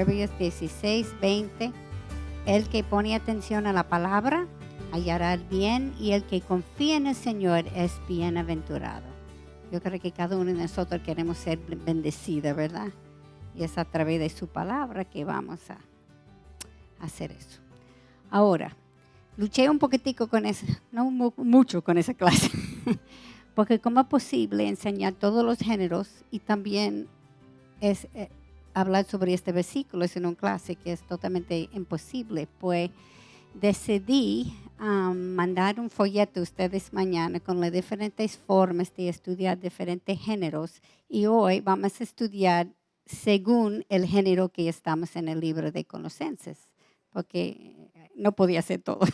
Proverbios 16:20. El que pone atención a la palabra hallará el bien, y el que confía en el Señor es bienaventurado. Yo creo que cada uno de nosotros queremos ser bendecidos, ¿verdad? Y es a través de su palabra que vamos a hacer eso. Ahora, luché un poquitico con eso, no mucho con esa clase, porque cómo es posible enseñar todos los géneros y también es hablar sobre este versículo en una clase que es totalmente imposible. Pues decidí mandar un folleto a ustedes mañana con las diferentes formas de estudiar diferentes géneros, y hoy vamos a estudiar según el género que estamos en el libro de Colosenses, porque no podía hacer todo.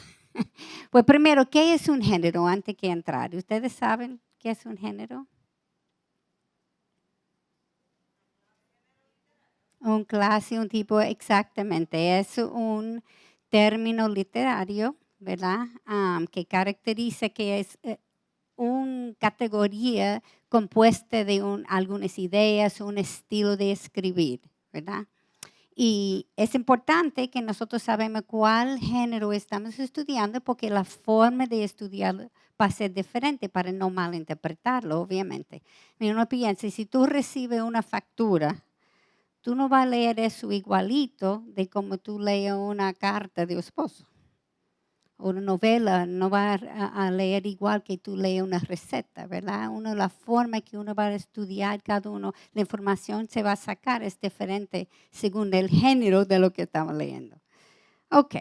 Pues primero, ¿qué es un género antes que entrar? ¿Ustedes saben qué es un género? Un clase, un tipo, exactamente. Es un término literario, ¿verdad? Que caracteriza que es una categoría compuesta de algunas ideas, un estilo de escribir, ¿verdad? Y es importante que nosotros sabemos cuál género estamos estudiando, porque la forma de estudiarlo va a ser diferente para no malinterpretarlo, obviamente. Mira, uno piensa, si tú recibes una factura, tú no vas a leer eso igualito de como tú lees una carta de tu esposo. O una novela, no vas a leer igual que tú lees una receta, ¿verdad? La forma que uno va a estudiar cada uno, la información se va a sacar es diferente según el género de lo que estamos leyendo. Ok,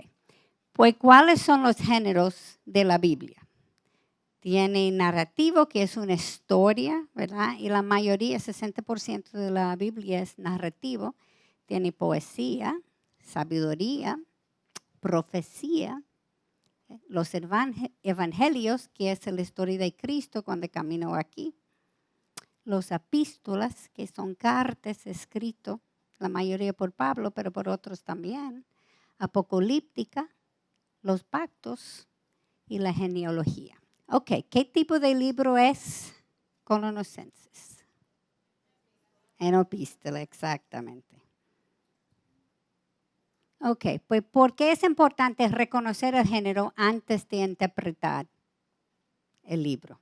pues ¿cuáles son los géneros de la Biblia? Tiene narrativo, que es una historia, ¿verdad? Y la mayoría, 60% de la Biblia es narrativo. Tiene poesía, sabiduría, profecía, los evangelios, que es la historia de Cristo cuando caminó aquí. Los epístolas, que son cartas escritas, la mayoría por Pablo, pero por otros también. Apocalíptica, los pactos y la genealogía. Ok, ¿qué tipo de libro es Colosenses? En epístola, exactamente. Ok, pues ¿por qué es importante reconocer el género antes de interpretar el libro?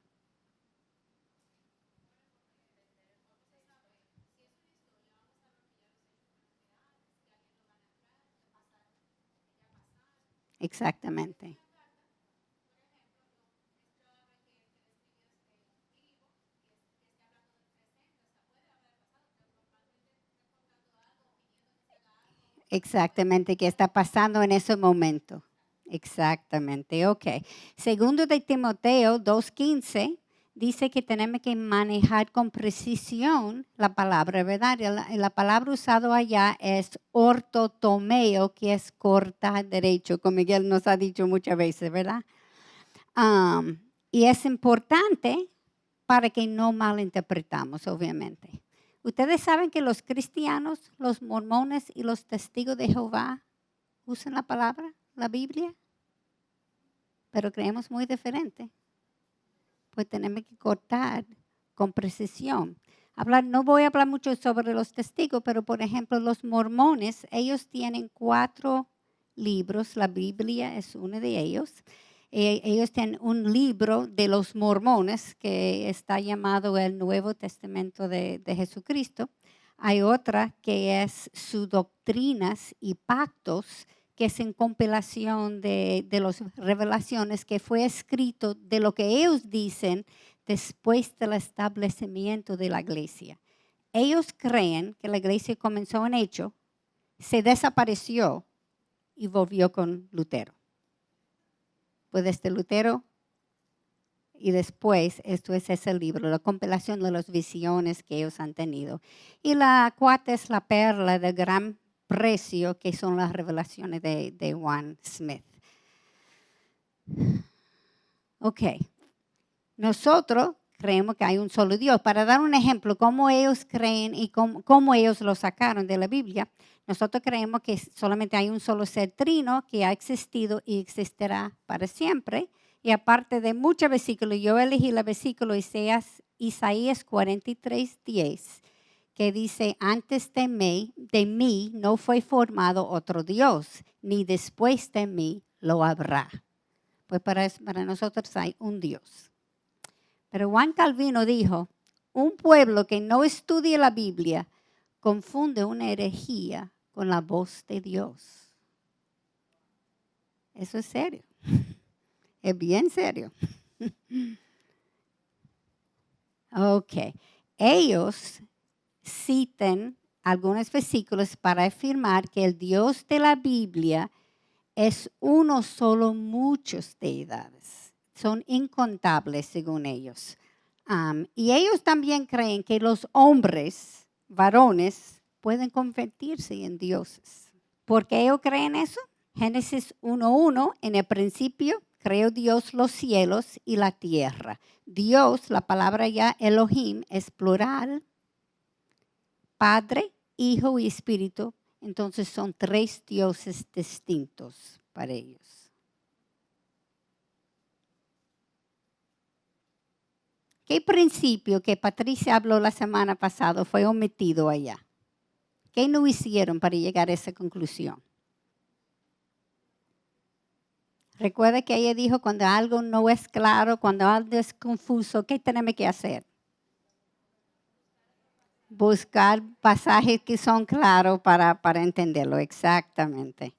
Exactamente. Exactamente, ¿qué está pasando en ese momento? Exactamente, ok. Segundo de Timoteo 2:15 dice que tenemos que manejar con precisión la palabra, ¿verdad? La palabra usada allá es ortotomeo, que es cortar derecho, como Miguel nos ha dicho muchas veces, ¿verdad? Y es importante para que no malinterpretamos, obviamente. Ustedes saben que los cristianos, los mormones y los testigos de Jehová usan la palabra, la Biblia, pero creemos muy diferente. Pues tenemos que cortar con precisión. No voy a hablar mucho sobre los testigos, pero por ejemplo los mormones, ellos tienen 4 libros, la Biblia es uno de ellos. Ellos tienen un libro de los mormones que está llamado el Nuevo Testamento de Jesucristo. Hay otra que es sus doctrinas y pactos, que es en compilación de las revelaciones que fue escrito de lo que ellos dicen después del establecimiento de la iglesia. Ellos creen que la iglesia comenzó en Hecho, se desapareció y volvió con Lutero. Pues desde Lutero y después, esto es ese libro, la compilación de las visiones que ellos han tenido. Y la cuarta es la perla de gran precio, que son las revelaciones de Juan Smith. Ok, nosotros creemos que hay un solo Dios. Para dar un ejemplo, cómo ellos creen y cómo ellos lo sacaron de la Biblia, nosotros creemos que solamente hay un solo ser trino que ha existido y existirá para siempre. Y aparte de muchos versículos, yo elegí el versículo Isaías 43:10, que dice, antes de mí no fue formado otro Dios, ni después de mí lo habrá. Pues para nosotros hay un Dios. Pero Juan Calvino dijo, un pueblo que no estudia la Biblia confunde una herejía con la voz de Dios. Eso es serio. Es bien serio. Ok. Ellos citan algunos versículos para afirmar que el Dios de la Biblia es uno solo, muchas deidades. Son incontables según ellos. Y ellos también creen que los hombres, varones, pueden convertirse en dioses. ¿Por qué ellos creen eso? Génesis 1:1, en el principio creó Dios los cielos y la tierra. Dios, la palabra ya Elohim, es plural. Padre, Hijo y Espíritu. Entonces son 3 dioses distintos para ellos. ¿Qué principio que Patricia habló la semana pasada fue omitido allá? ¿Qué no hicieron para llegar a esa conclusión? Recuerda que ella dijo, cuando algo no es claro, cuando algo es confuso, ¿qué tenemos que hacer? Buscar pasajes que son claros para entenderlo exactamente.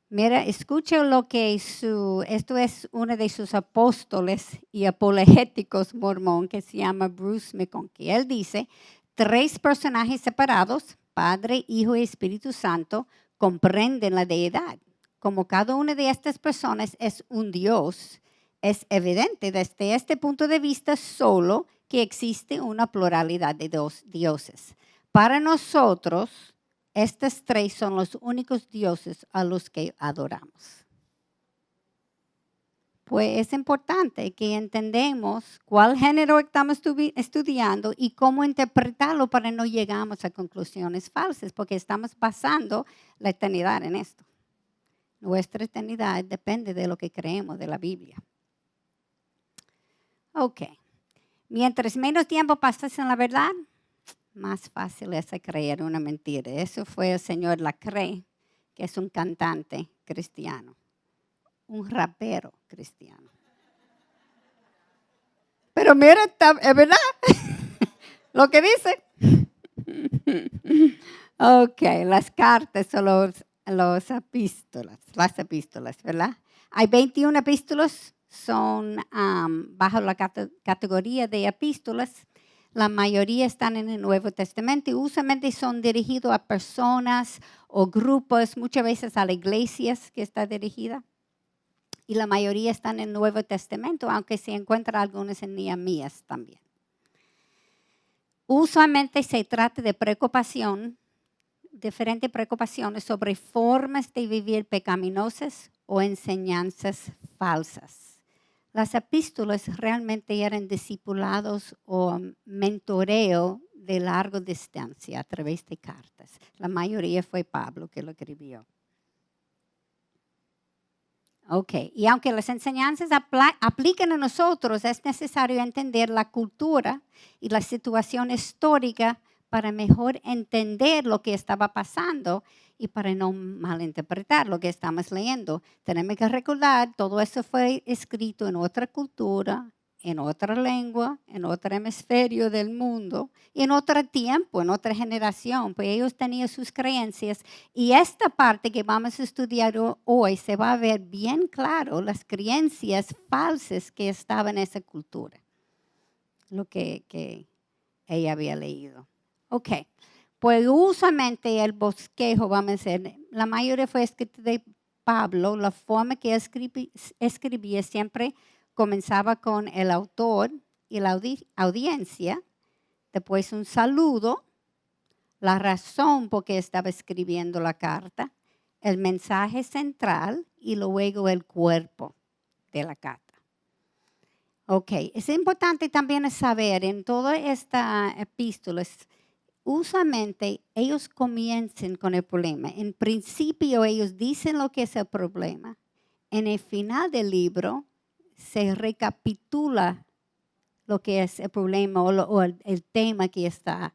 Mira, escucha lo que esto es uno de sus apóstoles y apologéticos mormón que se llama Bruce McConkie. Él dice, 3 personajes separados, Padre, Hijo y Espíritu Santo, comprenden la deidad. Como cada una de estas personas es un Dios, es evidente desde este punto de vista solo que existe una pluralidad de 2 dioses. Para nosotros, estos 3 son los únicos dioses a los que adoramos. Pues es importante que entendamos cuál género estamos estudiando y cómo interpretarlo para no llegamos a conclusiones falsas, porque estamos basando la eternidad en esto. Nuestra eternidad depende de lo que creemos de la Biblia. Ok. Mientras menos tiempo pasas en la verdad, más fácil es creer una mentira. Eso fue el señor Lacrae, que es un cantante cristiano, un rapero cristiano. Pero mira, es verdad lo que dice. Ok, las cartas son las epístolas, ¿verdad? Hay 21 epístolas, son bajo la categoría de epístolas. La mayoría están en el Nuevo Testamento y usualmente son dirigidos a personas o grupos, muchas veces a las iglesias que está dirigida. Y la mayoría están en el Nuevo Testamento, aunque se encuentran algunas en Nehemías también. Usualmente se trata de diferentes preocupaciones sobre formas de vivir pecaminosas o enseñanzas falsas. Las epístolas realmente eran discipulados o mentoreo de larga distancia a través de cartas. La mayoría fue Pablo que lo escribió. Ok, y aunque las enseñanzas aplican a nosotros, es necesario entender la cultura y la situación histórica para mejor entender lo que estaba pasando y para no malinterpretar lo que estamos leyendo. Tenemos que recordar, todo eso fue escrito en otra cultura, en otra lengua, en otro hemisferio del mundo, y en otro tiempo, en otra generación, pues ellos tenían sus creencias. Y esta parte que vamos a estudiar hoy se va a ver bien claro las creencias falsas que estaban en esa cultura, lo que ella había leído. Ok, pues usualmente el bosquejo, vamos a decir, la mayoría fue escrito de Pablo, la forma que escribía siempre comenzaba con el autor y la audiencia, después un saludo, la razón por qué estaba escribiendo la carta, el mensaje central y luego el cuerpo de la carta. Ok, es importante también saber en todas estas epístolas, usualmente ellos comienzan con el problema. En principio ellos dicen lo que es el problema. En el final del libro se recapitula lo que es el problema o el tema que está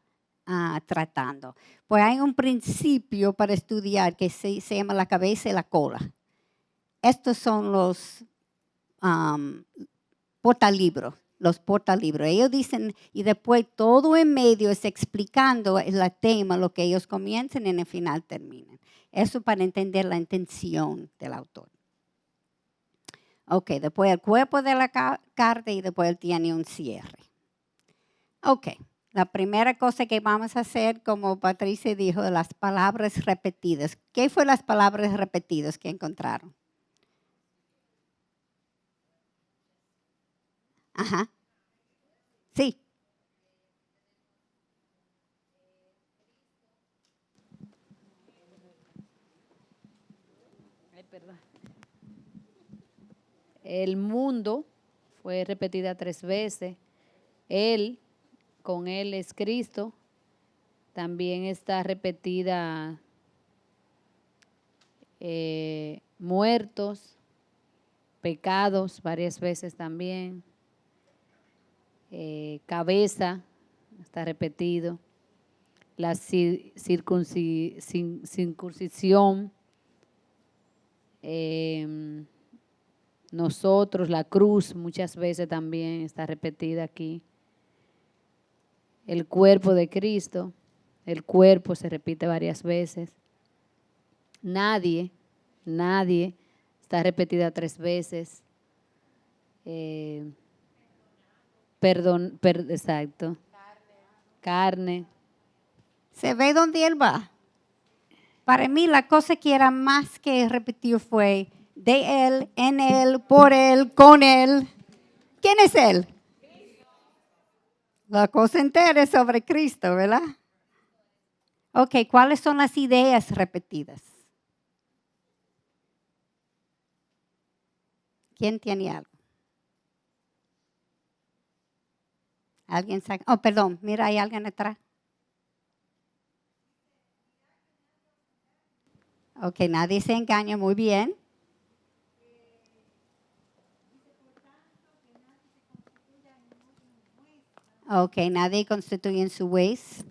tratando. Pues hay un principio para estudiar que se llama la cabeza y la cola. Estos son los portalibros. Los portalibros. Ellos dicen, y después todo en medio es explicando el tema, lo que ellos comienzan y en el final terminan. Eso para entender la intención del autor. Ok, después el cuerpo de la carta y después él tiene un cierre. Ok, la primera cosa que vamos a hacer, como Patricia dijo, las palabras repetidas. ¿Qué fue las palabras repetidas que encontraron? Ajá. Sí. Ay, perdón. El mundo fue repetida 3 veces. Él, con él es Cristo. También está repetida muertos, pecados varias veces también. Cabeza está repetido. La circuncisión. Nosotros, la cruz, muchas veces también está repetida aquí. El cuerpo de Cristo, el cuerpo se repite varias veces. Nadie, está repetida 3 veces. Exacto. Carne. ¿Se ve dónde él va? Para mí la cosa que era más que repetir fue de él, en él, por él, con él. ¿Quién es él? La cosa entera es sobre Cristo, ¿verdad? Ok, ¿cuáles son las ideas repetidas? ¿Quién tiene algo? ¿Alguien sabe? Oh, perdón, mira, hay alguien atrás. Ok, nadie se engaña, muy bien. Ok, nadie constituye en su ways.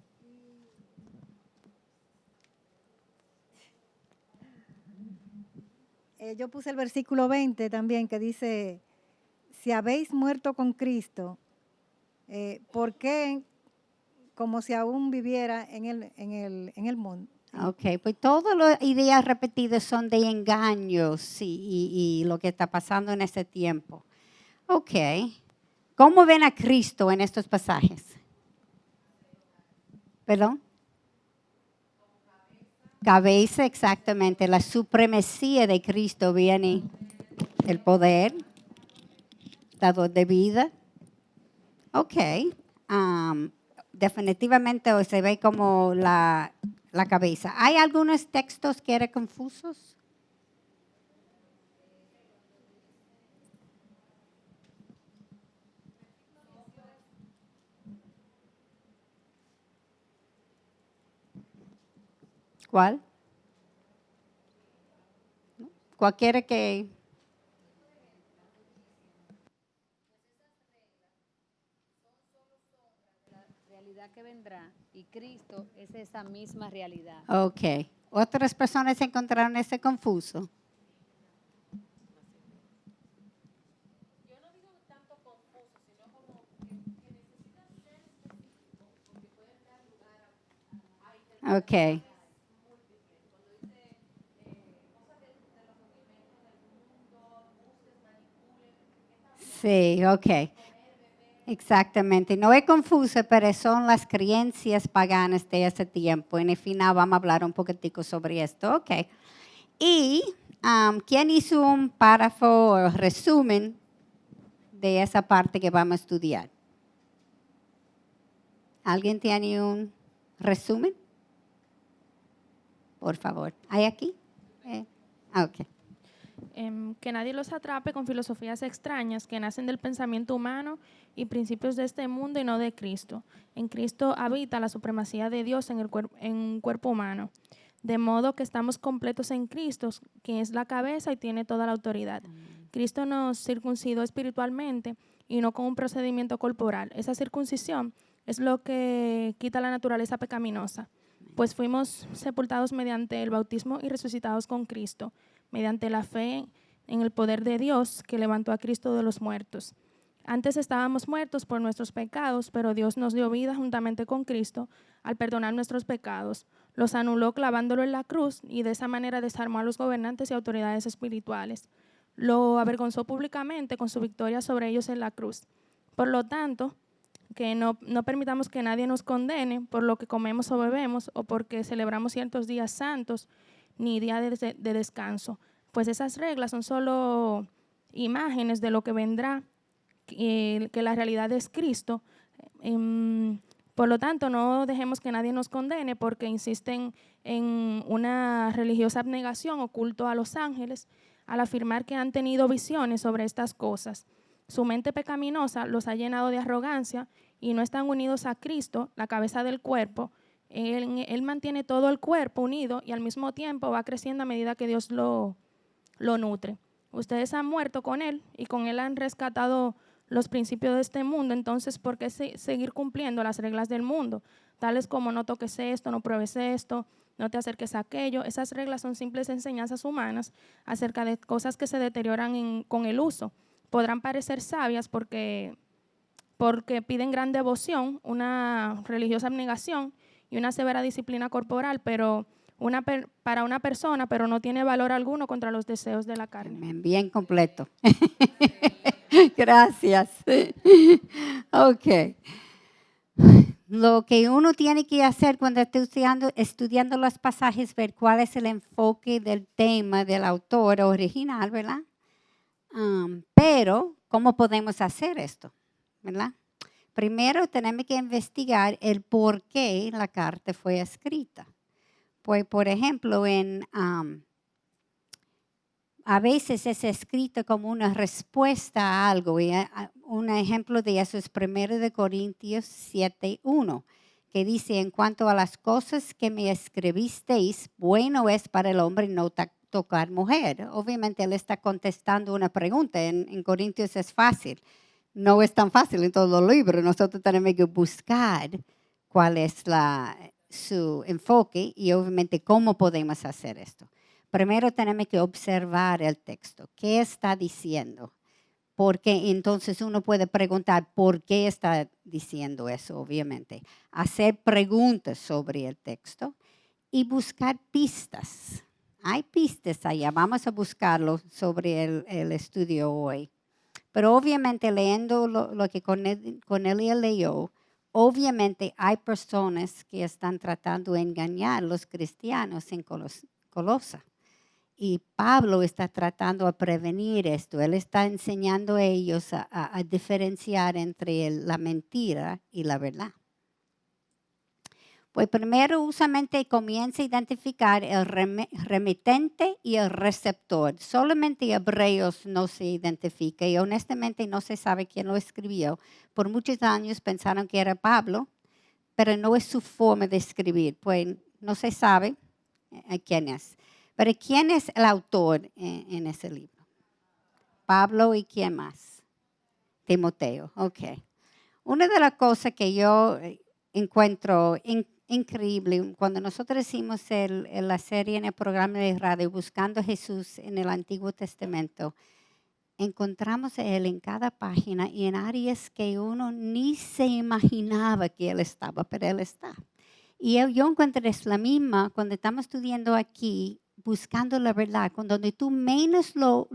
Yo puse el versículo 20 también que dice, si habéis muerto con Cristo, ¿por qué como si aún viviera en el mundo? Ok, pues todas las ideas repetidas son de engaños y lo que está pasando en este tiempo. Ok, ¿cómo ven a Cristo en estos pasajes? ¿Perdón? Cabeza, exactamente. La supremacía de Cristo viene el poder, dador de vida. Ok, definitivamente se ve como la cabeza. ¿Hay algunos textos que eran confusos? ¿Cuál? Cualquiera que... Realidad que vendrá y Cristo es esa misma realidad. Ok. ¿Otras personas encontraron ese confuso? Ok. Sí, ok. Exactamente. No es confuso, pero son las creencias paganas de ese tiempo. En el final vamos a hablar un poquitico sobre esto. Ok. Y ¿quién hizo un párrafo o resumen de esa parte que vamos a estudiar? ¿Alguien tiene un resumen? Por favor. ¿Hay aquí? Ok. Que nadie los atrape con filosofías extrañas que nacen del pensamiento humano y principios de este mundo y no de Cristo. En Cristo habita la supremacía de Dios en un cuerpo humano. De modo que estamos completos en Cristo, quien es la cabeza y tiene toda la autoridad. Cristo nos circuncidó espiritualmente y no con un procedimiento corporal. Esa circuncisión es lo que quita la naturaleza pecaminosa, pues fuimos sepultados mediante el bautismo y resucitados con Cristo, mediante la fe en el poder de Dios que levantó a Cristo de los muertos. Antes estábamos muertos por nuestros pecados, pero Dios nos dio vida juntamente con Cristo al perdonar nuestros pecados. Los anuló clavándolo en la cruz y de esa manera desarmó a los gobernantes y autoridades espirituales. Lo avergonzó públicamente con su victoria sobre ellos en la cruz. Por lo tanto, que no permitamos que nadie nos condene por lo que comemos o bebemos o porque celebramos ciertos días santos ni días de descanso, pues esas reglas son solo imágenes de lo que vendrá, que la realidad es Cristo. Por lo tanto, no dejemos que nadie nos condene porque insisten en una religiosa abnegación o culto a los ángeles al afirmar que han tenido visiones sobre estas cosas. Su mente pecaminosa los ha llenado de arrogancia y no están unidos a Cristo, la cabeza del cuerpo. Él mantiene todo el cuerpo unido y al mismo tiempo va creciendo a medida que Dios lo nutre. Ustedes han muerto con Él y con Él han rescatado los principios de este mundo. Entonces, ¿por qué seguir cumpliendo las reglas del mundo? Tales como no toques esto, no pruebes esto, no te acerques a aquello. Esas reglas son simples enseñanzas humanas acerca de cosas que se deterioran con el uso. Podrán parecer sabias porque piden gran devoción, una religiosa abnegación y una severa disciplina corporal, pero para una persona, pero no tiene valor alguno contra los deseos de la carne. Amén. Bien completo. Gracias. Ok. Lo que uno tiene que hacer cuando está estudiando los pasajes, ver cuál es el enfoque del tema del autor original, ¿verdad? Pero, ¿cómo podemos hacer esto? ¿Verdad? Primero tenemos que investigar el por qué la carta fue escrita. Pues, por ejemplo, a veces es escrito como una respuesta a algo. Y un ejemplo de eso es 1 Corintios 7:1, que dice, en cuanto a las cosas que me escribisteis, bueno es para el hombre no tocar mujer. Obviamente él está contestando una pregunta. En Corintios es fácil. No es tan fácil en todos los libros. Nosotros tenemos que buscar cuál es su enfoque y obviamente cómo podemos hacer esto. Primero tenemos que observar el texto. ¿Qué está diciendo? Porque entonces uno puede preguntar por qué está diciendo eso, obviamente. Hacer preguntas sobre el texto y buscar pistas. Hay pistas allá, vamos a buscarlo sobre el estudio hoy. Pero obviamente leyendo lo que Cornelia leyó, obviamente hay personas que están tratando de engañar a los cristianos en Colosa. Y Pablo está tratando de prevenir esto. Él está enseñando a ellos a diferenciar entre la mentira y la verdad. Pues primero usualmente comienza a identificar el remitente y el receptor. Solamente Hebreos no se identifica y honestamente no se sabe quién lo escribió. Por muchos años pensaron que era Pablo, pero no es su forma de escribir. Pues no se sabe quién es. Pero ¿quién es el autor en ese libro? Pablo y ¿quién más? Timoteo, ok. Una de las cosas que yo encuentro increíble, cuando nosotros hicimos la serie en el programa de radio Buscando a Jesús en el Antiguo Testamento, encontramos a Él en cada página y en áreas que uno ni se imaginaba que Él estaba, pero Él está. Y yo encuentro es la misma cuando estamos estudiando aquí, buscando la verdad, cuando tú menos lo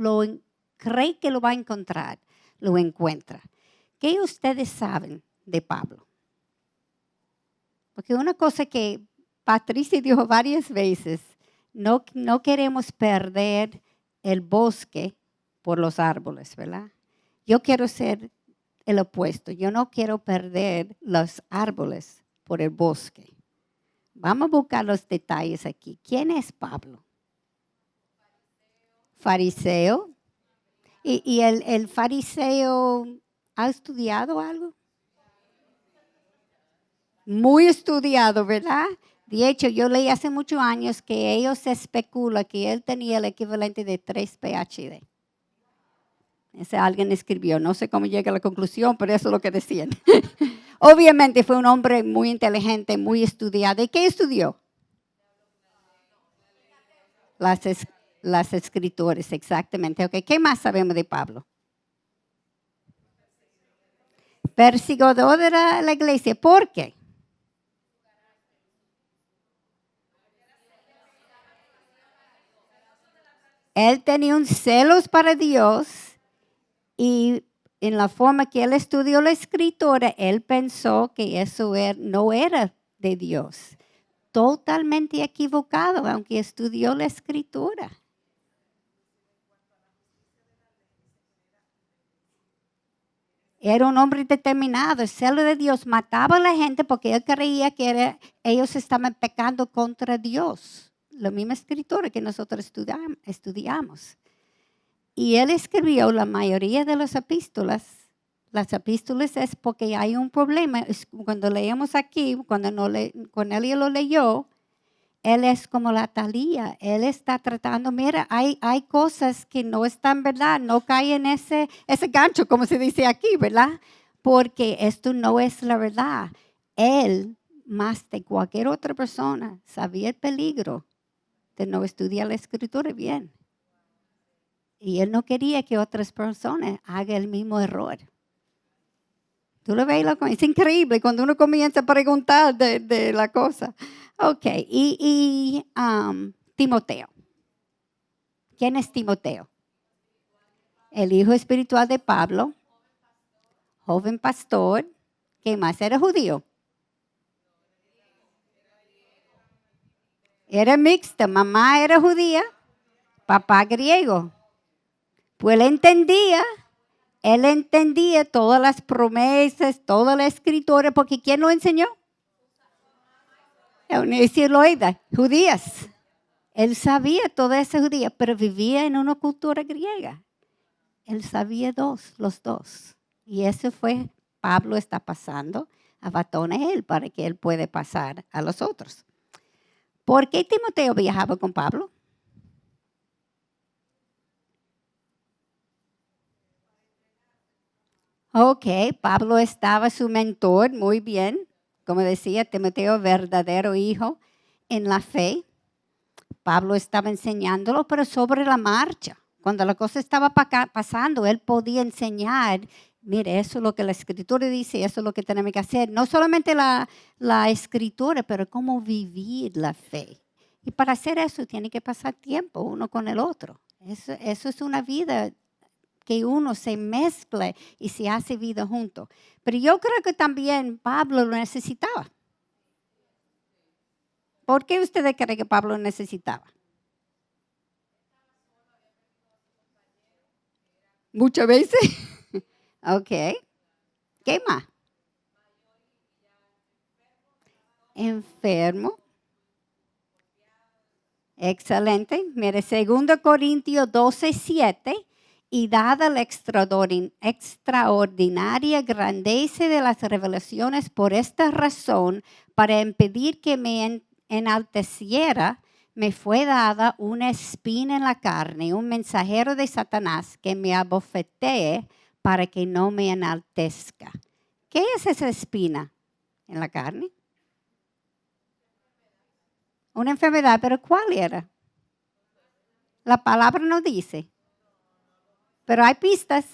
cree que lo va a encontrar, lo encuentra. ¿Qué ustedes saben de Pablo? Porque una cosa que Patricia dijo varias veces, no queremos perder el bosque por los árboles, ¿verdad? Yo quiero ser el opuesto. Yo no quiero perder los árboles por el bosque. Vamos a buscar los detalles aquí. ¿Quién es Pablo? Fariseo. ¿Y el fariseo ha estudiado algo? Muy estudiado, ¿verdad? De hecho, yo leí hace muchos años que ellos especulan que él tenía el equivalente de 3 PhD. Ese alguien escribió, no sé cómo llega a la conclusión, pero eso es lo que decían. Obviamente fue un hombre muy inteligente, muy estudiado. ¿Y qué estudió? Las escrituras, exactamente. Okay. ¿Qué más sabemos de Pablo? Perseguidor de la iglesia. ¿Por qué? Él tenía un celos para Dios y en la forma que él estudió la escritura, él pensó que eso no era de Dios. Totalmente equivocado, aunque estudió la escritura. Era un hombre determinado, el celo de Dios mataba a la gente porque él creía que ellos estaban pecando contra Dios. La misma escritura que nosotros estudiamos. Y él escribió la mayoría de las epístolas. Las epístolas es porque hay un problema. Cuando leemos aquí, cuando él lo leyó, él es como la Talía. Él está tratando, mira, hay cosas que no están verdad, no caen en ese gancho, como se dice aquí, ¿verdad? Porque esto no es la verdad. Él, más de cualquier otra persona, sabía el peligro de no estudiar la escritura bien. Y él no quería que otras personas hagan el mismo error. Tú lo ves, es increíble cuando uno comienza a preguntar de la cosa. Ok, y Timoteo. ¿Quién es Timoteo? El hijo espiritual de Pablo, joven pastor. ¿Qué más? ¿Era judío? Era mixta. Mamá era judía, papá griego. Pues él entendía todas las promesas, toda la escritura, porque ¿quién lo enseñó? Eunice Loida, judías. Él sabía toda esa judía, pero vivía en una cultura griega. Él sabía los dos. Y eso fue, Pablo está pasando a batón a él para que él pueda pasar a los otros. ¿Por qué Timoteo viajaba con Pablo? Ok, Pablo estaba su mentor, muy bien. Como decía, Timoteo, verdadero hijo en la fe. Pablo estaba enseñándolo, pero sobre la marcha. Cuando la cosa estaba pasando, él podía enseñar, mire, eso es lo que la escritura dice, eso es lo que tenemos que hacer. No solamente la escritura, pero cómo vivir la fe. Y para hacer eso tiene que pasar tiempo uno con el otro. Eso es una vida que uno se mezcla y se hace vida juntos. Pero yo creo que también Pablo lo necesitaba. ¿Por qué ustedes creen que Pablo lo necesitaba? Muchas veces. Ok. ¿Qué más? Enfermo. Excelente. Mire, 2 Corintios 12:7. Y dada la extraordinaria grandeza de las revelaciones por esta razón, para impedir que me enalteciera, me fue dada una espina en la carne, un mensajero de Satanás que me abofetee para que no me enaltezca. ¿Qué es esa espina en la carne? Una enfermedad, pero ¿cuál era? La palabra no dice. Pero hay pistas.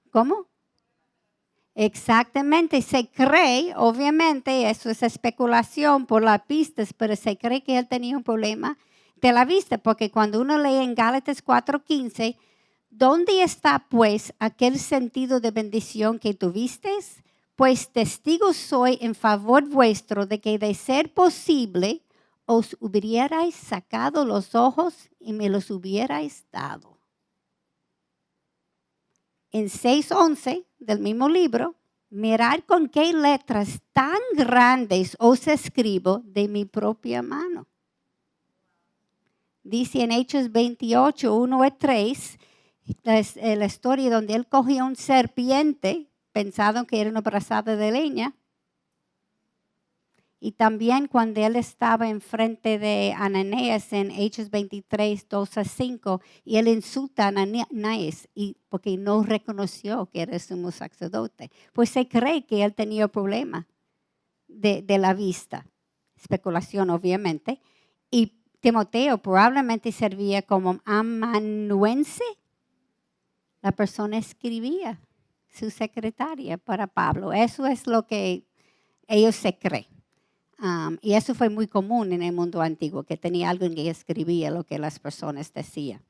¿Cómo? Exactamente, se cree, obviamente, eso es especulación por las pistas, pero se cree que él tenía un problema de la vista, porque cuando uno lee en Gálatas 4:15, ¿dónde está pues aquel sentido de bendición que tuvisteis? Pues testigo soy en favor vuestro de que de ser posible os hubierais sacado los ojos y me los hubierais dado. En 6:11 del mismo libro, mirad con qué letras tan grandes os escribo de mi propia mano. Dice en Hechos 28:1-3, la historia donde él cogió un serpiente, pensando que era una brazada de leña, Y también cuando él estaba enfrente de Ananías en Hechos 23, 2 a 5, y él insulta a Ananías porque no reconoció que era sumo sacerdote. Pues se cree que él tenía problema de la vista. Especulación, obviamente. Y Timoteo probablemente servía como amanuense. La persona escribía, su secretaria para Pablo. Eso es lo que ellos se creen. Y eso fue muy común en el mundo antiguo, que tenía alguien que escribía lo que las personas decían.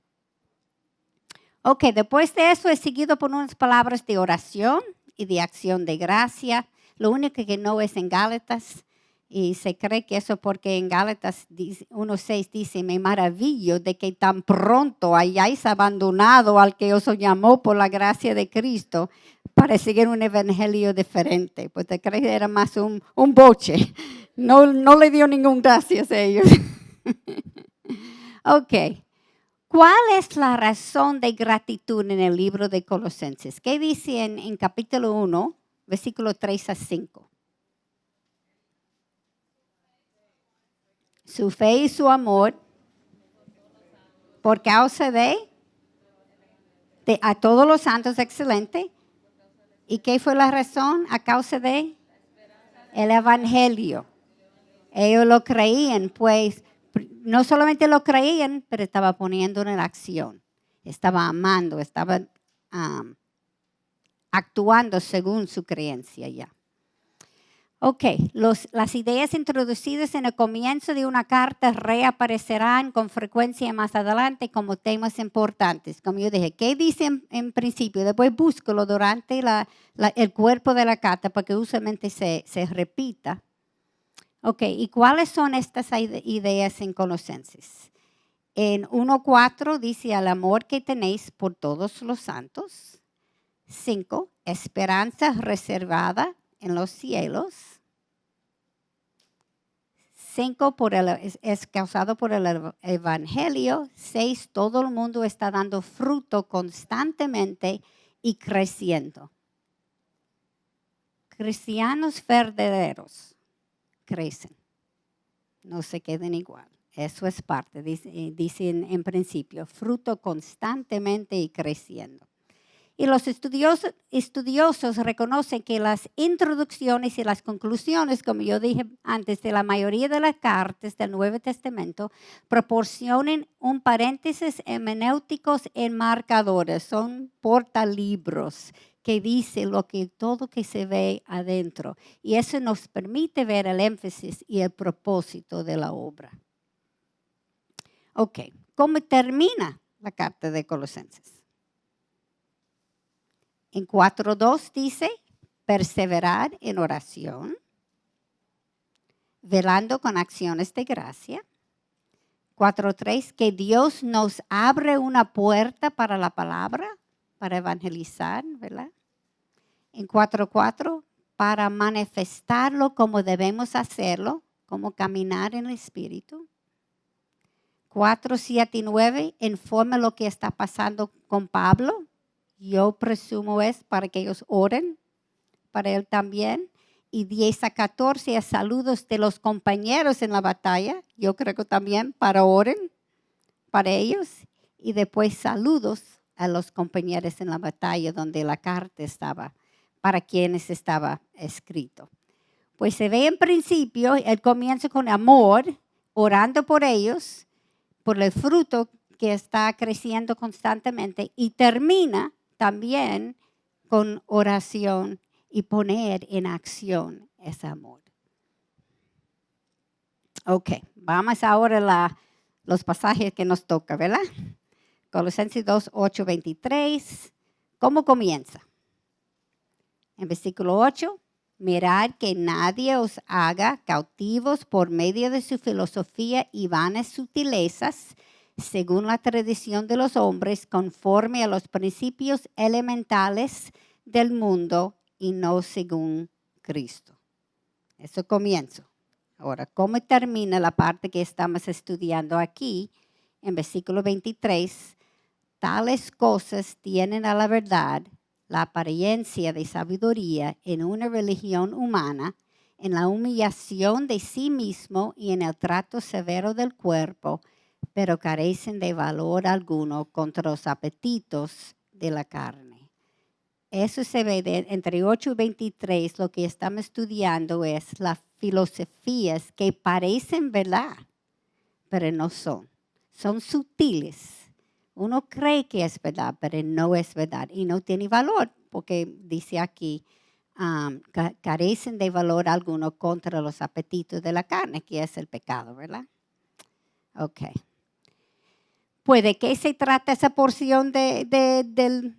Ok, después de eso es seguido por unas palabras de oración y de acción de gracia. Lo único que no es en Gálatas, y se cree que eso porque en Gálatas 1:6 dice, me maravillo de que tan pronto hayáis abandonado al que os llamó por la gracia de Cristo para seguir un evangelio diferente. Pues te crees que era más un boche. No le dio ningún gracias a ellos. Ok. ¿Cuál es la razón de gratitud en el libro de Colosenses? ¿Qué dice en capítulo 1, versículo 3 a 5? Su fe y su amor por causa de a todos los santos, excelente. ¿Y qué fue la razón? A causa de el evangelio. Ellos lo creían, pues no solamente lo creían, pero estaba poniendo en acción. Estaba amando, estaba actuando según su creencia ya. Ok, las ideas introducidas en el comienzo de una carta reaparecerán con frecuencia más adelante como temas importantes. Como yo dije, ¿qué dice en principio? Después búscalo durante el cuerpo de la carta para que usualmente se repita. Ok, ¿y cuáles son estas ideas en Colosenses? En 1:4 dice, el amor que tenéis por todos los santos. 5, esperanza reservada en los cielos. 5, es causado por el evangelio. 6, todo el mundo está dando fruto constantemente y creciendo. Cristianos verdaderos crecen, no se queden igual. Eso es parte, dice en principio, fruto constantemente y creciendo. Y los estudiosos reconocen que las introducciones y las conclusiones, como yo dije antes, de la mayoría de las cartas del Nuevo Testamento, proporcionan un paréntesis hermenéuticos enmarcadores, son portalibros que dice todo que se ve adentro. Y eso nos permite ver el énfasis y el propósito de la obra. Ok, ¿cómo termina la carta de Colosenses? En 4:2 dice, perseverar en oración, velando con acciones de gracia. 4:3, que Dios nos abre una puerta para la palabra, para evangelizar, ¿verdad? En 4:4, para manifestarlo como debemos hacerlo, como caminar en el Espíritu. 4, 7 y 9, informa lo que está pasando con Pablo. Yo presumo es para que ellos oren, para él también. Y 10 a 14 es saludos de los compañeros en la batalla. Yo creo que también para oren, para ellos. Y después saludos a los compañeros en la batalla donde la carta estaba, para quienes estaba escrito. Pues se ve en principio, él comienza con amor, orando por ellos, por el fruto que está creciendo constantemente y termina también con oración y poner en acción ese amor. Ok, vamos ahora a los pasajes que nos toca, ¿verdad? Colosenses 2, 8, 23. ¿Cómo comienza? En versículo 8, mirad que nadie os haga cautivos por medio de su filosofía y vanas sutilezas, según la tradición de los hombres, conforme a los principios elementales del mundo y no según Cristo. Eso comienzo. Ahora, ¿cómo termina la parte que estamos estudiando aquí? En versículo 23, tales cosas tienen a la verdad la apariencia de sabiduría en una religión humana en la humillación de sí mismo y en el trato severo del cuerpo, pero carecen de valor alguno contra los apetitos de la carne. Eso se ve entre 8 y 23, lo que estamos estudiando es las filosofías que parecen verdad, pero no son. Son sutiles. Uno cree que es verdad, pero no es verdad y no tiene valor, porque dice aquí, carecen de valor alguno contra los apetitos de la carne, que es el pecado, ¿verdad? Ok. Pues, ¿de qué se trata esa porción del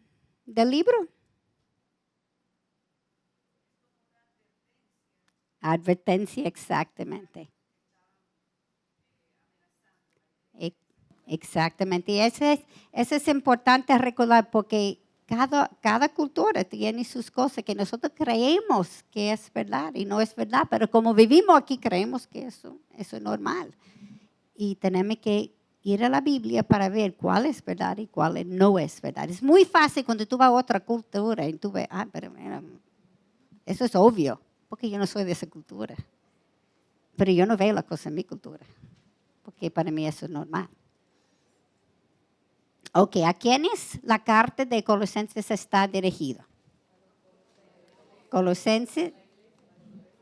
libro? Advertencia, exactamente. Exactamente. Y eso es importante recordar porque cada cultura tiene sus cosas que nosotros creemos que es verdad y no es verdad, pero como vivimos aquí creemos que eso es normal. Y tenemos que ir a la Biblia para ver cuál es verdad y cuál no es verdad. Es muy fácil cuando tú vas a otra cultura y tú ves, pero mira, eso es obvio, porque yo no soy de esa cultura. Pero yo no veo la cosa en mi cultura, porque para mí eso es normal. Ok, ¿a quiénes la carta de Colosenses está dirigida? Colosenses,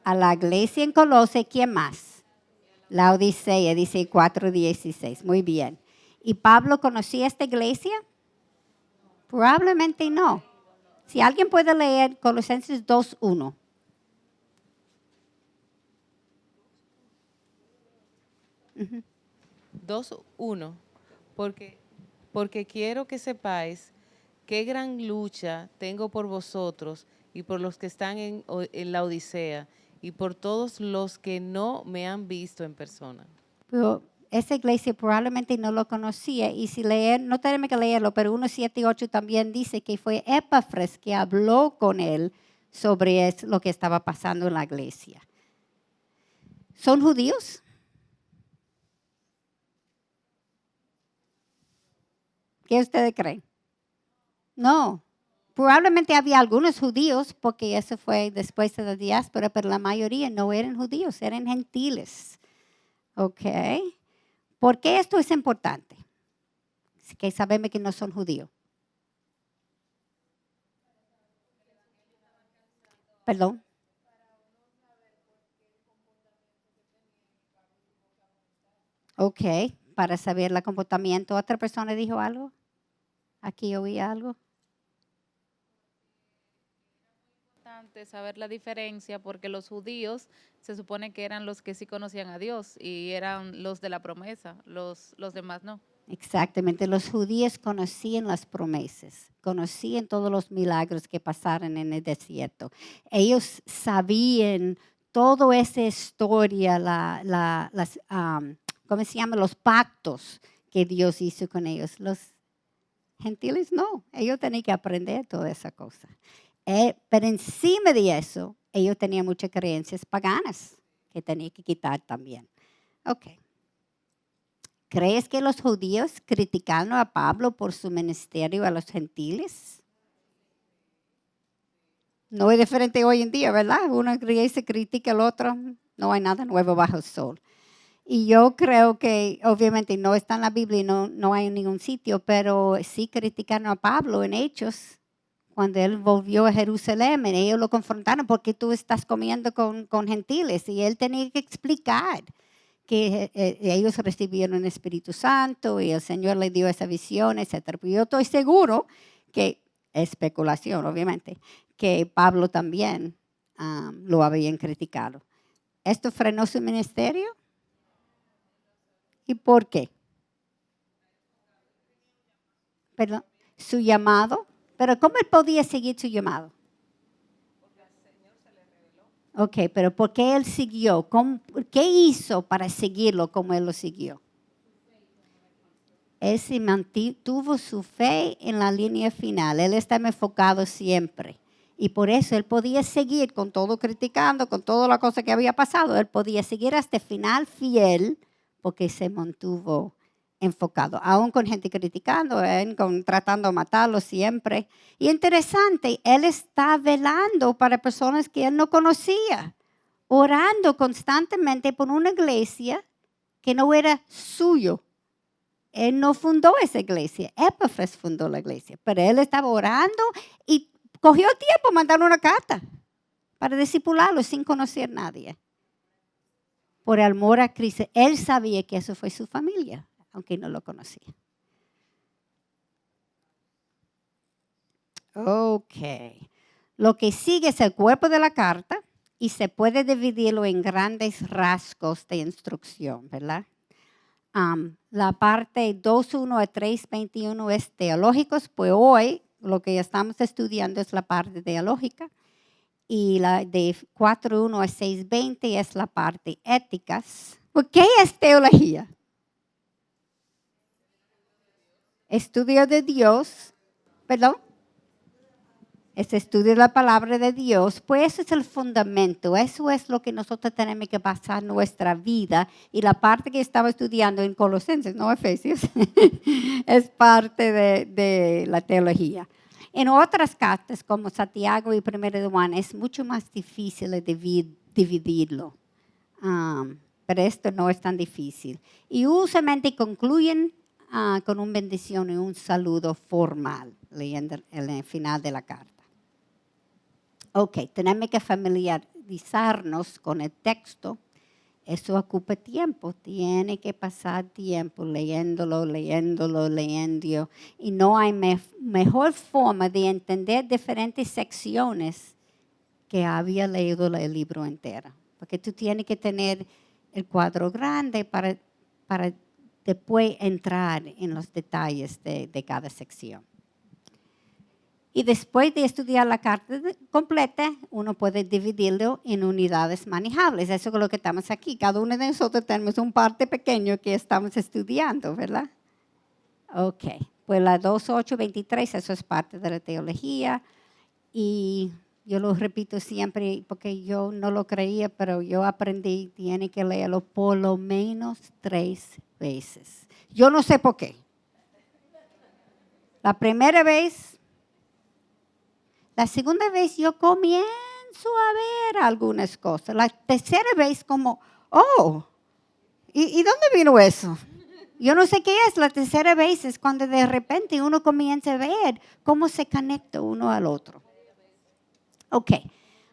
a la iglesia en Colose, ¿quién más? La Odisea, dice 4:16. Muy bien. ¿Y Pablo conocía esta iglesia? Probablemente no. Si alguien puede leer Colosenses 2:1. 2:1, porque quiero que sepáis qué gran lucha tengo por vosotros y por los que están en la Odisea y por todos los que no me han visto en persona. Pero esa iglesia probablemente no lo conocía y si leer, no tenemos que leerlo, pero 1:7 y 8 también dice que fue Epafras que habló con él sobre lo que estaba pasando en la iglesia. ¿Son judíos? ¿Qué ustedes creen? No. Probablemente había algunos judíos, porque eso fue después de la diáspora, pero la mayoría no eran judíos, eran gentiles. ¿Ok? ¿Por qué esto es importante? Que sabemos que no son judíos. Perdón. Ok, para saber el comportamiento. ¿Otra persona dijo algo? Aquí oí algo. Importante saber la diferencia porque los judíos se supone que eran los que sí conocían a Dios y eran los de la promesa, los demás no. Exactamente, los judíos conocían las promesas, conocían todos los milagros que pasaron en el desierto. Ellos sabían toda esa historia, ¿cómo se llama? Los pactos que Dios hizo con ellos. Los gentiles no, ellos tenían que aprender toda esa cosa. Pero encima de eso, ellos tenían muchas creencias paganas que tenían que quitar también. Ok. ¿Crees que los judíos criticaron a Pablo por su ministerio a los gentiles? No es diferente hoy en día, ¿verdad? Uno se critica al otro, no hay nada nuevo bajo el sol. Y yo creo que obviamente no está en la Biblia y no hay en ningún sitio, pero sí criticaron a Pablo en Hechos. Cuando él volvió a Jerusalén, ellos lo confrontaron porque tú estás comiendo con gentiles y él tenía que explicar que ellos recibieron el Espíritu Santo y el Señor les dio esa visión, etc. Pero yo estoy seguro que, especulación obviamente, que Pablo también lo habían criticado. ¿Esto frenó su ministerio? ¿Y por qué? Perdón, su llamado. Pero ¿cómo él podía seguir su llamado? Ok, pero ¿por qué él siguió? ¿Qué hizo para seguirlo como él lo siguió? Él se mantuvo su fe en la línea final. Él estaba enfocado siempre. Y por eso él podía seguir con todo criticando, con toda la cosa que había pasado. Él podía seguir hasta el final fiel porque se mantuvo enfocado. Aún con gente criticando, tratando de matarlo siempre. Y interesante, él está velando para personas que él no conocía. orando constantemente por una iglesia que no era suyo. Él no fundó esa iglesia, Epafras fundó la iglesia, pero él estaba orando y cogió tiempo mandar una carta para discipularlo sin conocer a nadie. Por amor a Cristo, él sabía que eso fue su familia, aunque no lo conocía. Ok. Lo que sigue es el cuerpo de la carta y se puede dividirlo en grandes rasgos de instrucción, ¿verdad? La parte 2.1 a 3.21 es teológicos, pues hoy lo que estamos estudiando es la parte teológica. Y la de 4.1 a 6.20 es la parte éticas. ¿Qué es teología? Estudio de Dios, perdón. Es estudio de la palabra de Dios, pues eso es el fundamento, eso es lo que nosotros tenemos que basar nuestra vida. Y la parte que estaba estudiando en Colosenses, no Efesios, es parte de la teología. En otras cartas, como Santiago y 1 de Juan, es mucho más difícil de dividirlo. Pero esto no es tan difícil. Y usualmente concluyen con una bendición y un saludo formal, leyendo el final de la carta. Ok, tenemos que familiarizarnos con el texto. Eso ocupa tiempo. Tiene que pasar tiempo leyéndolo. Y no hay mejor forma de entender diferentes secciones que había leído el libro entero. Porque tú tienes que tener el cuadro grande para después entrar en los detalles de cada sección. Y después de estudiar la carta completa, uno puede dividirlo en unidades manejables. Eso es lo que estamos aquí. Cada uno de nosotros tenemos un parte pequeño que estamos estudiando, ¿verdad? Ok. Pues la 2.8.23, eso es parte de la teología. Y yo lo repito siempre porque yo no lo creía, pero yo aprendí, tiene que leerlo por lo menos 3 veces. Yo no sé por qué. La primera vez... La segunda vez yo comienzo a ver algunas cosas. La tercera vez como, ¿y dónde vino eso? Yo no sé qué es. La tercera vez es cuando de repente uno comienza a ver cómo se conecta uno al otro. Ok.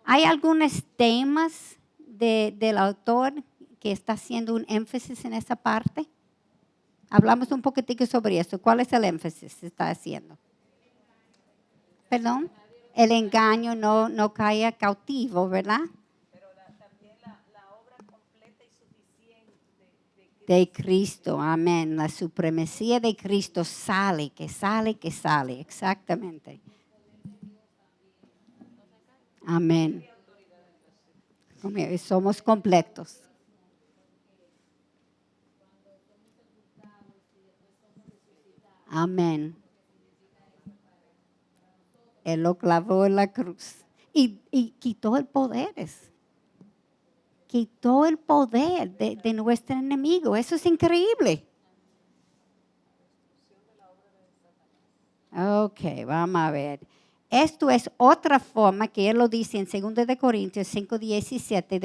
Hay algunos temas del autor que está haciendo un énfasis en esa parte. Hablamos un poquitico sobre eso. ¿Cuál es el énfasis que está haciendo? ¿Perdón? El engaño no cae cautivo, ¿verdad? Pero también la obra completa y suficiente de Cristo, amén. La supremacía de Cristo sale, exactamente. Amén. Somos completos. Amén. Él lo clavó en la cruz y quitó el poder. Quitó el poder de nuestro enemigo. Eso es increíble. Ok, vamos a ver. Esto es otra forma que él lo dice en 2 de Corintios 5:17,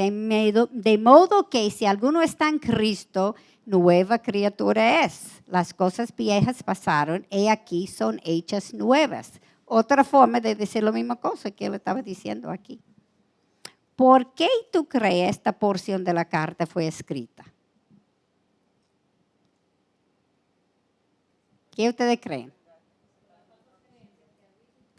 de modo que si alguno está en Cristo, nueva criatura es. Las cosas viejas pasaron y aquí son hechas nuevas. Otra forma de decir la misma cosa que él estaba diciendo aquí. ¿Por qué tú crees esta porción de la carta fue escrita? ¿Qué ustedes creen?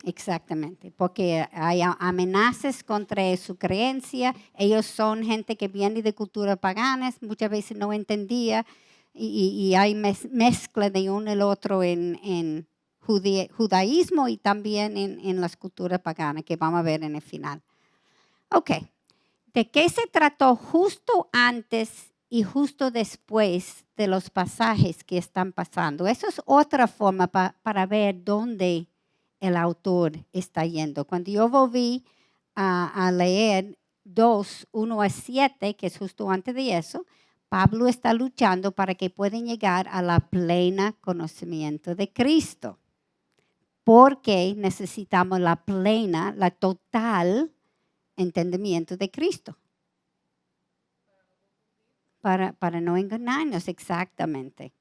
Exactamente, porque hay amenazas contra su creencia. Ellos son gente que viene de culturas paganas, muchas veces no entendía y hay mezcla de uno y el otro en judaísmo y también en las culturas paganas que vamos a ver en el final. Ok, ¿de qué se trató justo antes y justo después de los pasajes que están pasando? Eso es otra forma para ver dónde el autor está yendo. Cuando yo volví a leer 2:1 a 7, que es justo antes de eso, Pablo está luchando para que puedan llegar a la plena conocimiento de Cristo. Porque necesitamos la plena, la total entendimiento de Cristo. para no engañarnos exactamente.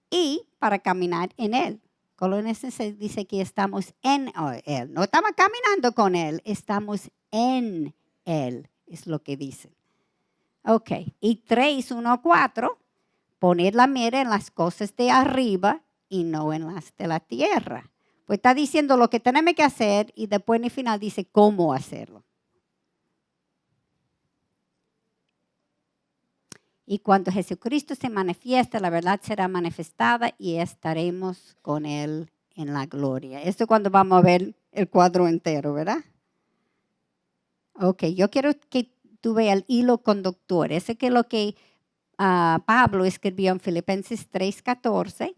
Y para caminar en Él. Colosenses dice que estamos en Él. No estamos caminando con Él, estamos en Él, es lo que dice. Ok, y 3, 1, 4, poner la mira en las cosas de arriba y no en las de la tierra. Pues está diciendo lo que tenemos que hacer y después en el final dice cómo hacerlo. Y cuando Jesucristo se manifiesta, la verdad será manifestada y estaremos con Él en la gloria. Esto es cuando vamos a ver el cuadro entero, ¿verdad? Ok, yo quiero que tú veas el hilo conductor. Ese que es lo que Pablo escribió en Filipenses 3:14.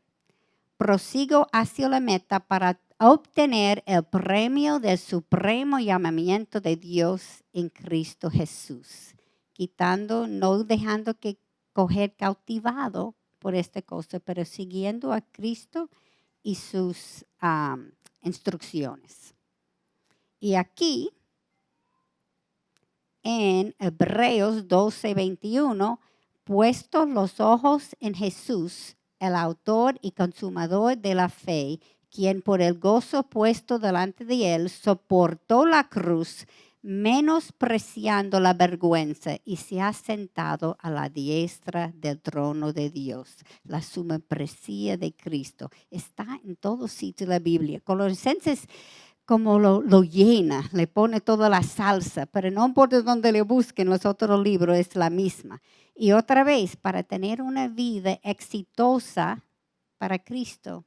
Prosigo hacia la meta para obtener el premio del supremo llamamiento de Dios en Cristo Jesús. Quitando, no dejando que coger cautivado por esta cosa, pero siguiendo a Cristo y sus instrucciones. Y aquí, en Hebreos 12:21, puestos los ojos en Jesús, el autor y consumador de la fe, quien por el gozo puesto delante de él soportó la cruz, menospreciando la vergüenza, y se ha sentado a la diestra del trono de Dios. La supremacía de Cristo está en todo sitio de la Biblia. Colosenses como lo llena, le pone toda la salsa, pero no importa dónde le busquen, los otros libros es la misma. Y otra vez, para tener una vida exitosa para Cristo,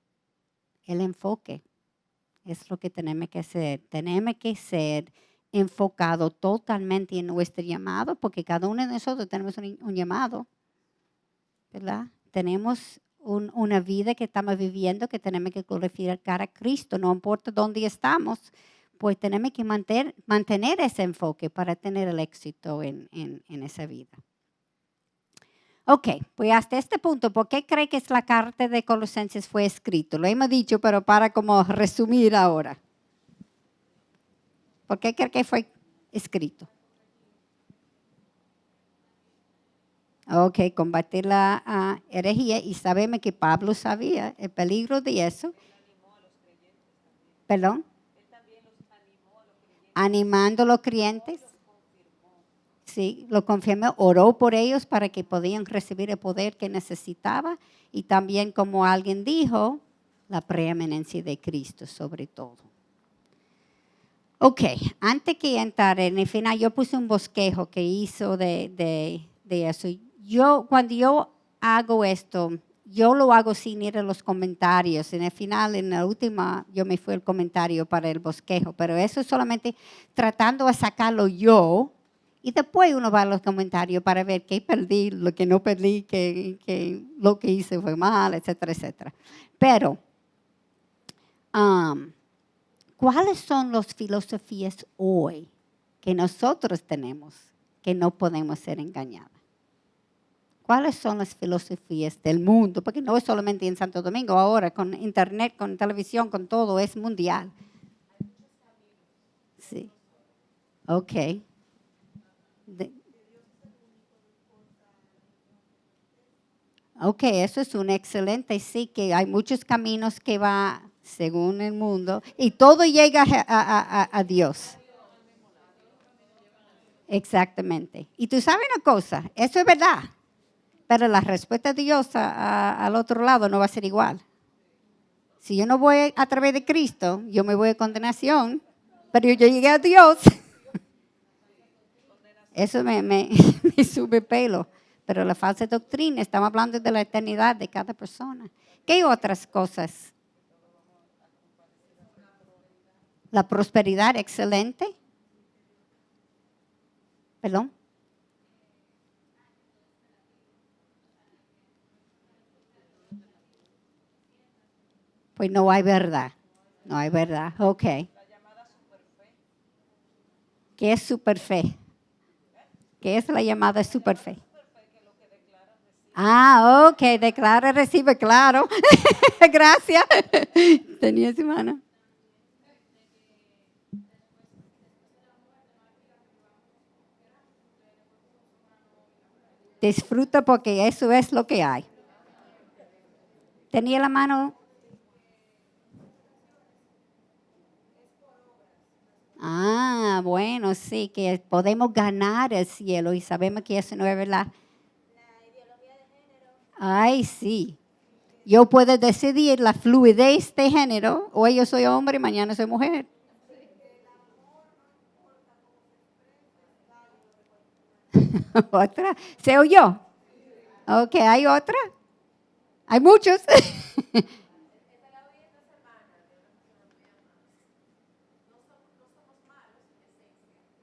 el enfoque es lo que tenemos que hacer. Tenemos que ser enfocados totalmente en nuestro llamado, porque cada uno de nosotros tenemos un llamado, ¿verdad? Tenemos una vida que estamos viviendo que tenemos que glorificar a Cristo, no importa dónde estamos, pues tenemos que mantener ese enfoque para tener el éxito en esa vida. Ok, pues hasta este punto, ¿por qué cree que la carta de Colosenses fue escrita? Lo hemos dicho, pero para como resumir ahora. ¿Por qué cree que fue escrito? Ok, combatir la herejía, y sabemos que Pablo sabía el peligro de eso. ¿Perdón? Animando a los creyentes. Sí, lo confirmó, oró por ellos para que podían recibir el poder que necesitaba, y también, como alguien dijo, la preeminencia de Cristo sobre todo. Ok, antes que entrar en el final, yo puse un bosquejo que hizo de eso. Cuando yo hago esto, yo lo hago sin ir a los comentarios. En el final, en la última, yo me fui al comentario para el bosquejo, pero eso es solamente tratando de sacarlo yo. Y después uno va a los comentarios para ver qué perdí, lo que no perdí, que lo que hice fue mal, etcétera, etcétera. Pero, ¿cuáles son las filosofías hoy que nosotros tenemos que no podemos ser engañadas? ¿Cuáles son las filosofías del mundo? Porque no es solamente en Santo Domingo, ahora con internet, con televisión, con todo, es mundial. Sí. Ok. Ok, eso es un excelente, sí, que hay muchos caminos que va según el mundo y todo llega a Dios. Exactamente. Y tú sabes una cosa, eso es verdad, pero la respuesta de Dios al otro lado no va a ser igual. Si yo no voy a través de Cristo, yo me voy a condenación, pero yo llegué a Dios. Eso me sube pelo. Pero la falsa doctrina, estamos hablando de la eternidad de cada persona. ¿Qué otras cosas? La prosperidad excelente. ¿Perdón? Pues no hay verdad. No hay verdad. Ok. ¿Qué es superfe? ¿Qué es la llamada superfe? Ok, declara, recibe, claro. Gracias. Tenía su mano. Disfruta porque eso es lo que hay. Tenía la mano. Ah, bueno, sí, que podemos ganar el cielo y sabemos que eso no es verdad. Ay, sí. Yo puedo decidir la fluidez de género. Hoy yo soy hombre, mañana soy mujer. ¿Otra? ¿Se oyó? Ok, ¿hay otra? Hay muchos.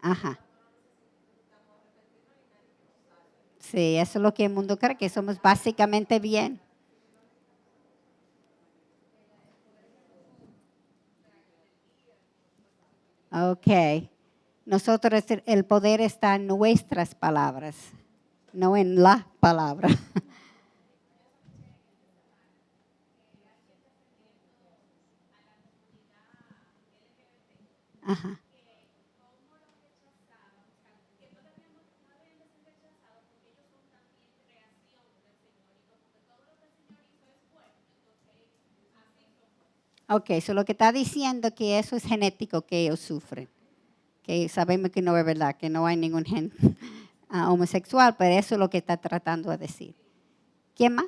Ajá. Sí, eso es lo que el mundo cree, que somos básicamente bien. Ok. Nosotros, el poder está en nuestras palabras, no en la palabra. Ajá. Ok, eso lo que está diciendo que eso es genético que ellos sufren. Que sabemos que no es verdad, que no hay ningún gen homosexual, pero eso es lo que está tratando de decir. ¿Quién más?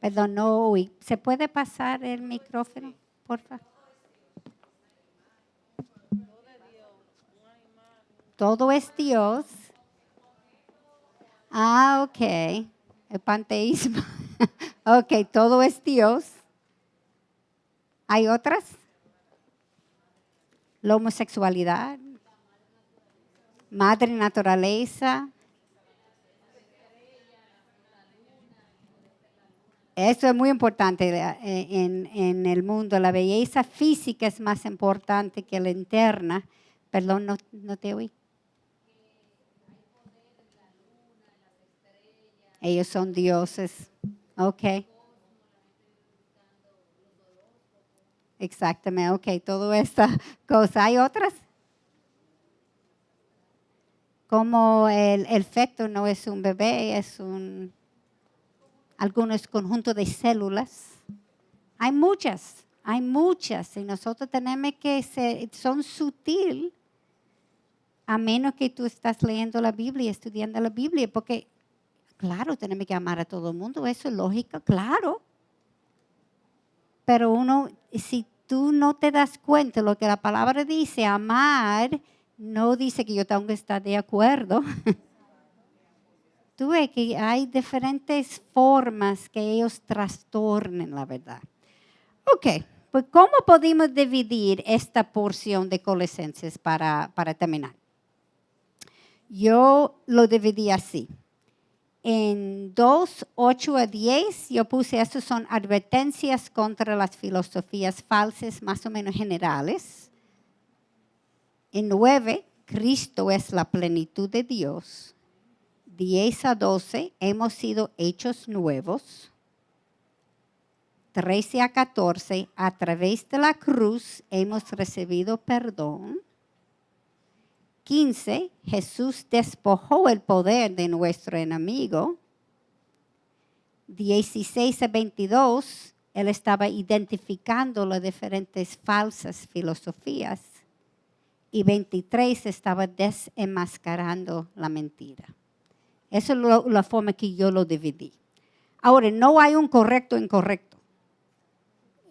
Perdón, no oí. ¿Se puede pasar el micrófono, por favor? Todo es Dios. Ah, ok. El panteísmo. Ok, todo es Dios. ¿Hay otras? La homosexualidad. Madre naturaleza. Eso es muy importante en el mundo. La belleza física es más importante que la interna. Perdón, no te oí. Ellos son dioses. Ok. Exactamente, ok. Toda esta cosa. ¿Hay otras? Como el feto no es un bebé, es algunos conjuntos de células. Hay muchas. Y nosotros tenemos que son sutil, a menos que tú estás leyendo la Biblia, estudiando la Biblia, porque, claro, tenemos que amar a todo el mundo, eso es lógico, claro. Pero si tú no te das cuenta de lo que la palabra dice, amar, no dice que yo tengo que estar de acuerdo. Tú ves que hay diferentes formas que ellos trastornen la verdad. Ok, pues ¿cómo podemos dividir esta porción de Colosenses para terminar? Yo lo dividí así. En 2, 8 a 10, yo puse, estos son advertencias contra las filosofías falsas, más o menos generales. En 9, Cristo es la plenitud de Dios. 10 a 12, hemos sido hechos nuevos. 13 a 14, a través de la cruz hemos recibido perdón. 15, Jesús despojó el poder de nuestro enemigo. 16 a 22, él estaba identificando las diferentes falsas filosofías. Y 23 estaba desenmascarando la mentira. Esa es la forma que yo lo dividí. Ahora, no hay un correcto o incorrecto.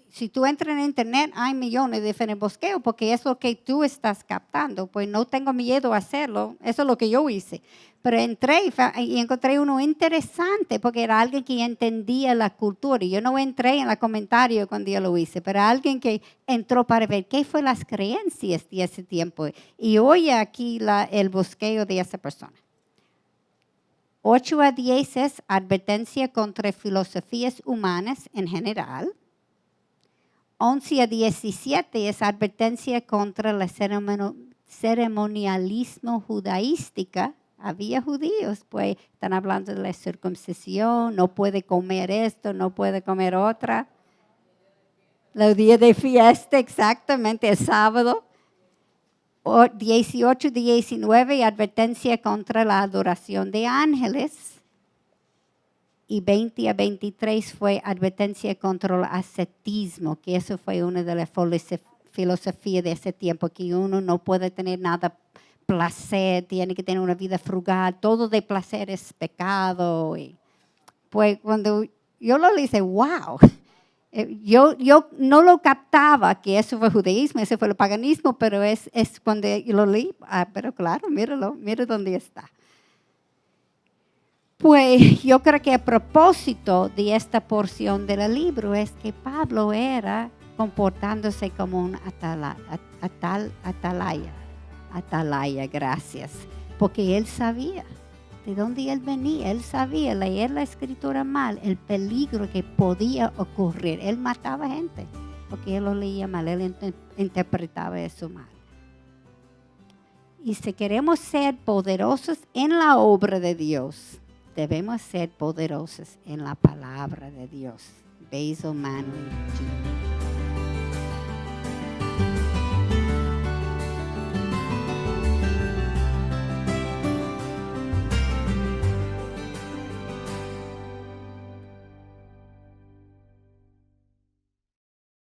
Si tú entras en internet, hay millones de diferentes bosqueos porque es lo que tú estás captando. Pues no tengo miedo a hacerlo. Eso es lo que yo hice. Pero entré y encontré uno interesante porque era alguien que entendía la cultura. Y yo no entré en los comentarios cuando yo lo hice, pero alguien que entró para ver qué fue las creencias de ese tiempo. Y oye aquí el bosqueo de esa persona. 8 a 10 es advertencia contra filosofías humanas en general. 11 a 17 es advertencia contra el ceremonialismo judaística. Había judíos, pues están hablando de la circuncisión, no puede comer esto, no puede comer otra. Los días de fiesta, exactamente, el sábado. 18 y 19, advertencia contra la adoración de ángeles. Y 20 a 23 fue advertencia contra el ascetismo, que eso fue una de las filosofías de ese tiempo, que uno no puede tener nada placer, tiene que tener una vida frugal, todo de placer es pecado. Y pues cuando yo lo hice, wow, yo no lo captaba que eso fue judaísmo, ese fue el paganismo, pero es cuando yo lo leí, pero claro, míralo, mira dónde está. Pues yo creo que a propósito de esta porción del libro es que Pablo era comportándose como un atalaya, gracias, porque él sabía de dónde él venía, él sabía leer la escritura mal, el peligro que podía ocurrir. Él mataba gente porque él lo leía mal, él interpretaba eso mal. Y si queremos ser poderosos en la obra de Dios, debemos ser poderosos en la palabra de Dios. Basil Manley Jr.